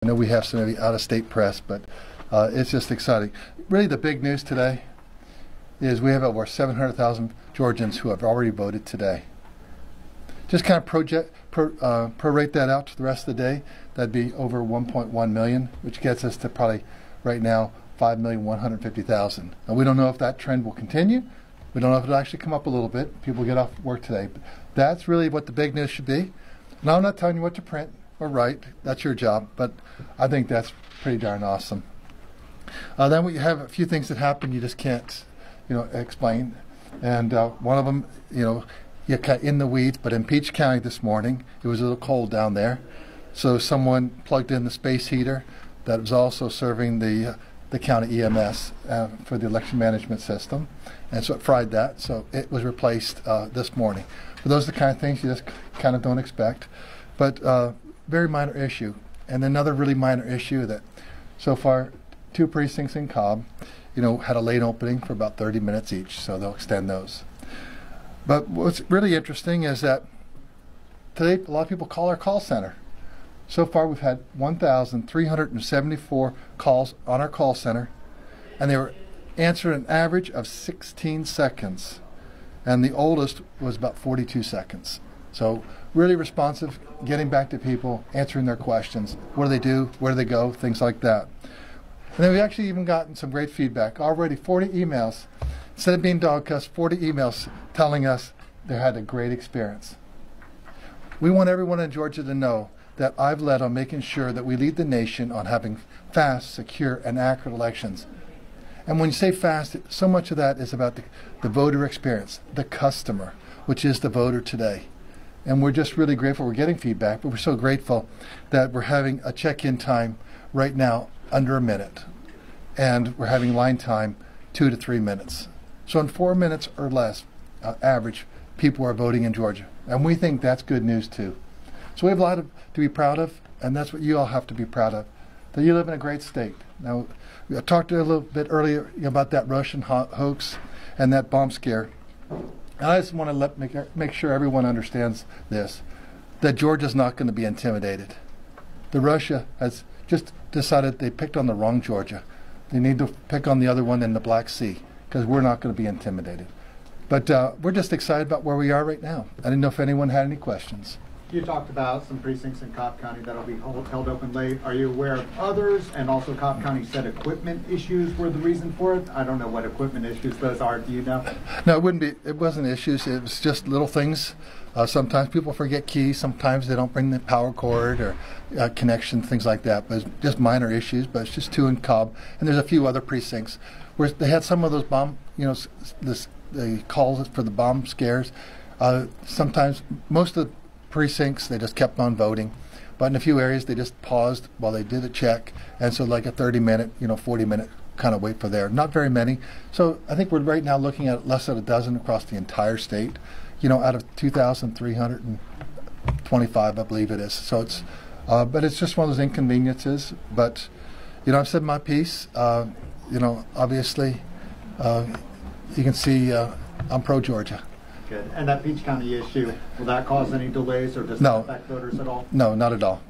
know we have some maybe out-of-state press, but it's just exciting. Really, the big news today is we have over 700,000 Georgians who have already voted today. Just kind of prorate that out to the rest of the day. That'd be over 1.1 million, which gets us to probably right now 5,150,000. And we don't know if that trend will continue. We don't know if it'll actually come up a little bit. People get off work today. But that's really what the big news should be. Now, I'm not telling you what to print or write. That's your job. But I think that's pretty darn awesome. Then we have a few things that happen you just can't, explain. And one of them, you're in the weeds, but in Peach County this morning, it was a little cold down there. So someone plugged in the space heater that was also serving the county EMS for the election management system. And so it fried that. So it was replaced this morning. But those are the kind of things you just kind of don't expect. But very minor issue. And another really minor issue that so far 2 precincts in Cobb, had a late opening for about 30 minutes each, so they'll extend those. But what's really interesting is that today a lot of people call our call center. So far we've had 1,374 calls on our call center, and they were answered an average of 16 seconds, and the oldest was about 42 seconds. So really responsive, getting back to people, answering their questions. What do they do? Where do they go? Things like that. And then we've actually even gotten some great feedback. Already 40 emails. Instead of being dog-cussed, 40 emails telling us they had a great experience. We want everyone in Georgia to know that I've led on making sure that we lead the nation on having fast, secure, and accurate elections. And when you say fast, so much of that is about the voter experience, the customer, which is the voter today. And we're just really grateful we're getting feedback, but we're so grateful that we're having a check-in time right now under a minute. And we're having line time 2 to 3 minutes. So in 4 minutes or less, average, people are voting in Georgia. And we think that's good news too. So we have a lot to be proud of, and that's what you all have to be proud of, that you live in a great state. Now, I talked a little bit earlier about that Russian hoax and that bomb scare. And I just want to make sure everyone understands this, that Georgia's not going to be intimidated. The Russia has just decided they picked on the wrong Georgia. They need to pick on the other one in the Black Sea, because we're not going to be intimidated. But we're just excited about where we are right now. I didn't know if anyone had any questions. You talked about some precincts in Cobb County that'll be held open late. Are you aware of others? And also Cobb County said equipment issues were the reason for it. I don't know what equipment issues those are. Do you know? No, it wasn't issues. It was just little things. Sometimes people forget keys. Sometimes they don't bring the power cord or connection, things like that. But it's just minor issues. But it's just 2 in Cobb. And there's a few other precincts where they had some of those bomb, the calls for the bomb scares. Sometimes, most of the precincts, they just kept on voting. But in a few areas, they just paused while they did a check. And so like a 30-minute, 40-minute kind of wait for there. Not very many. So I think we're right now looking at less than a dozen across the entire state, out of 2,325, I believe it is. So it's, but it's just one of those inconveniences. But, I've said my piece. Obviously, you can see I'm pro-Georgia. Good. And that Peach County issue, will that cause any delays or does it affect voters at all? No, not at all.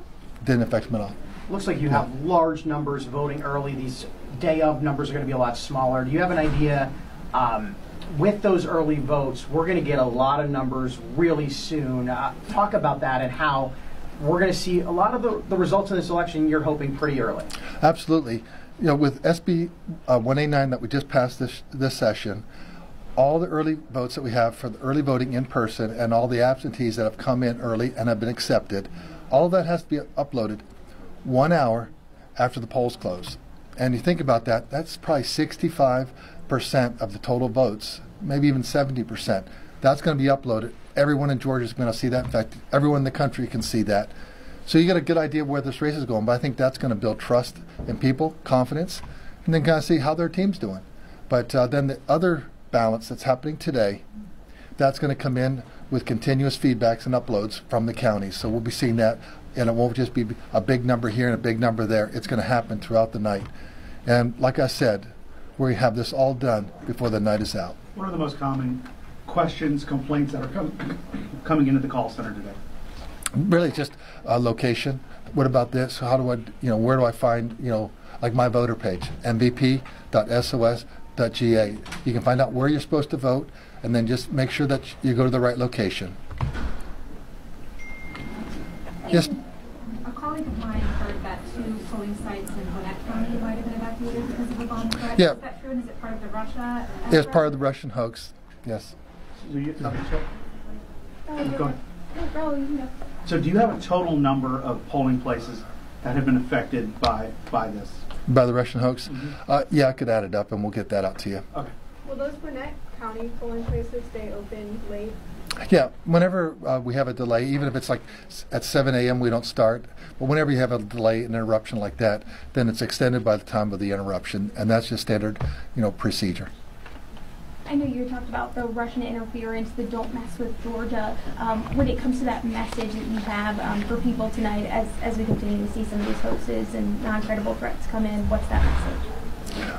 Didn't affect them at all. Looks like you have large numbers voting early. These day of numbers are going to be a lot smaller. Do you have an idea, with those early votes, we're going to get a lot of numbers really soon. Talk about that and how we're going to see a lot of the results of this election you're hoping pretty early. Absolutely. With SB 189 that we just passed this session, all the early votes that we have for the early voting in person and all the absentees that have come in early and have been accepted, all of that has to be uploaded 1 hour after the polls close. And you think about that, that's probably 65% of the total votes, maybe even 70%. That's going to be uploaded. Everyone in Georgia is going to see that. In fact, everyone in the country can see that. So you get a good idea of where this race is going, but I think that's going to build trust in people, confidence, and then kind of see how their team's doing. But then the other balance that's happening today, that's going to come in with continuous feedbacks and uploads from the counties. So we'll be seeing that, and it won't just be a big number here and a big number there. It's going to happen throughout the night. And like I said, we have this all done before the night is out. What are the most common questions, complaints that are coming into the call center today? Really just a location. What about this? How do I, where do I find, like my voter page, mvp.sos.ga. You can find out where you're supposed to vote, and then just make sure that you go to the right location. Yes? A colleague of mine heard that 2 polling sites in Gwinnett County might have been evacuated because of a bomb threat. Yeah. Is that true, and is it part of the Russia? It's part of the Russian hoax, yes. So do you have a total number of polling places that have been affected by this? By the Russian hoax? Yeah, I could add it up, and we'll get that out to you. Okay. Will those Gwinnett County polling places stay open late? Yeah, whenever we have a delay, even if it's like at 7 a.m. we don't start, but whenever you have a delay, an interruption like that, then it's extended by the time of the interruption, and that's just standard, procedure. I know you talked about the Russian interference, the don't mess with Georgia. When it comes to that message that you have for people tonight, as we continue to see some of these hoaxes and non-credible threats come in, what's that message?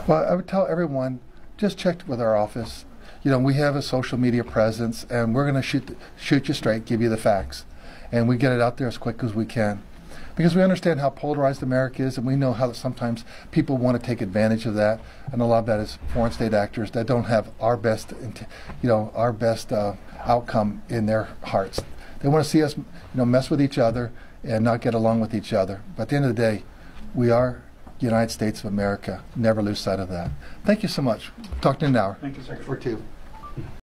Well, I would tell everyone, just check with our office. We have a social media presence, and we're going to shoot you straight, give you the facts, and we get it out there as quick as we can. Because we understand how polarized America is, and we know how sometimes people want to take advantage of that, and a lot of that is foreign state actors that don't have our best, outcome in their hearts. They want to see us, mess with each other and not get along with each other. But at the end of the day, we are the United States of America. Never lose sight of that. Thank you so much. Talk to you in an hour. Thank you, sir. Or two.